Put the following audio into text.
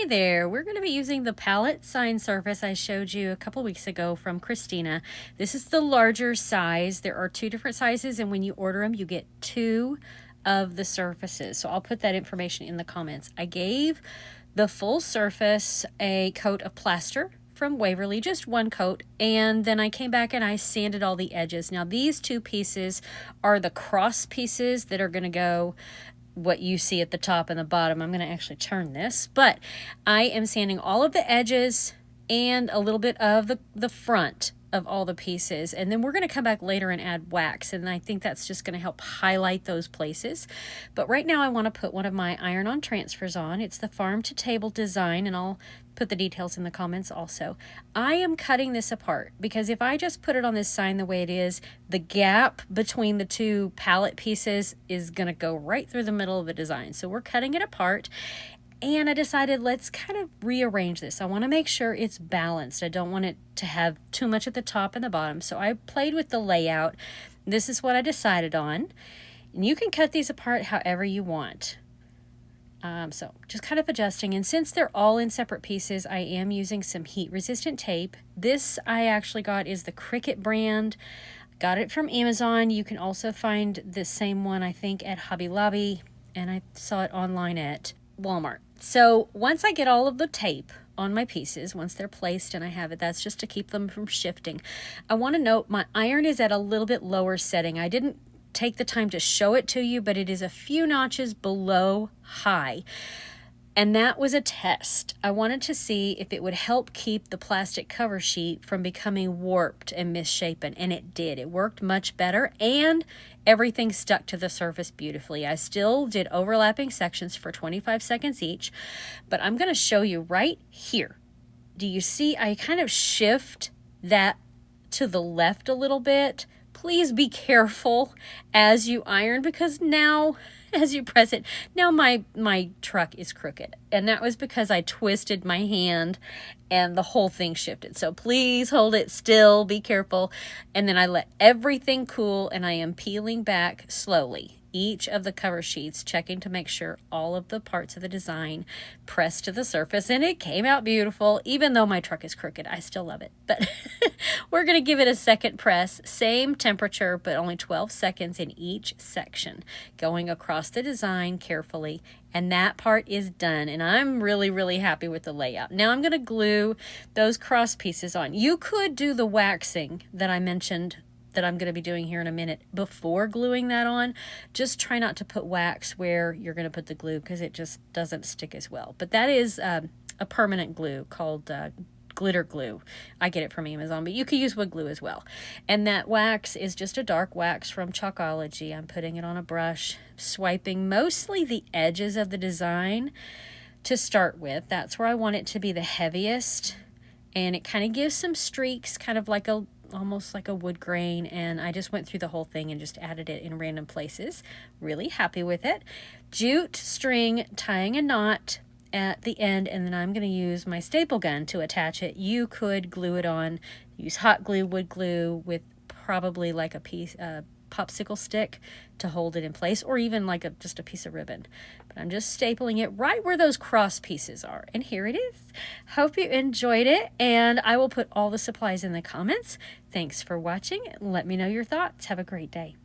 Hey there, we're going to be using the pallet sign surface I showed you a couple weeks ago from Christina. This is the larger size. There are two different sizes, and when you order them, you get two of the surfaces. So I'll put that information in the comments. I gave the full surface a coat of plaster from Waverly, just one coat, and then I came back and I sanded all the edges. Now these two pieces are the cross pieces that are going to go what you see at the top and the bottom. I'm going to actually turn this, but I am sanding all of the edges and a little bit of the front of all the pieces, and then we're going to come back later and add wax, and I think that's just going to help highlight those places. But right now I want to put one of my Iron On transfers on. It's the farm to table design, and I'll put the details in the comments also. I am cutting this apart because if I just put it on this sign the way it is, the gap between the two pallet pieces is going to go right through the middle of the design. So we're cutting it apart. And I decided let's kind of rearrange this. I want to make sure it's balanced. I don't want it to have too much at the top and the bottom. So I played with the layout. This is what I decided on. And you can cut these apart however you want. So just kind of adjusting. And since they're all in separate pieces, I am using some heat resistant tape. This I actually got is the Cricut brand. Got it from Amazon. You can also find the same one, I think, at Hobby Lobby. And I saw it online at Walmart. So once I get all of the tape on my pieces, once they're placed and I have it, that's just to keep them from shifting. I want to note my iron is at a little bit lower setting. I didn't take the time to show it to you, but it is a few notches below high. And that was a test. I wanted to see if it would help keep the plastic cover sheet from becoming warped and misshapen, and it did. It worked much better, and everything stuck to the surface beautifully. I still did overlapping sections for 25 seconds each, but I'm going to show you right here. Do you see I kind of shift that to the left a little bit? Please be careful as you iron, because now as you press it, now my truck is crooked, and that was because I twisted my hand and the whole thing shifted. So please hold it still, be careful. And then I let everything cool, and I am peeling back slowly each of the cover sheets, checking to make sure all of the parts of the design pressed to the surface, and it came out beautiful. Even though my truck is crooked, I still love it. But we're going to give it a second press, same temperature, but only 12 seconds in each section, going across the design carefully. And that part is done, and I'm really happy with the layout. Now I'm going to glue those cross pieces on. You could do the waxing that I mentioned that I'm going to be doing here in a minute before gluing that on. Just try not to put wax where you're going to put the glue, because it just doesn't stick as well. But that is a permanent glue called glitter glue. I get it from Amazon, but you could use wood glue as well. And that wax is just a dark wax from Chalkology. I'm putting it on a brush, swiping mostly the edges of the design to start with. That's where I want it to be the heaviest, and it kind of gives some streaks, kind of like almost like a wood grain, and I just went through the whole thing and just added it in random places. Really happy with it. Jute string, tying a knot at the end, and then I'm going to use my staple gun to attach it. You could glue it on, use hot glue, wood glue, with probably like a piece popsicle stick to hold it in place, or even like just a piece of ribbon. But I'm just stapling it right where those cross pieces are, and here it is. Hope you enjoyed it, and I will put all the supplies in the comments. Thanks for watching. Let me know your thoughts. Have a great day.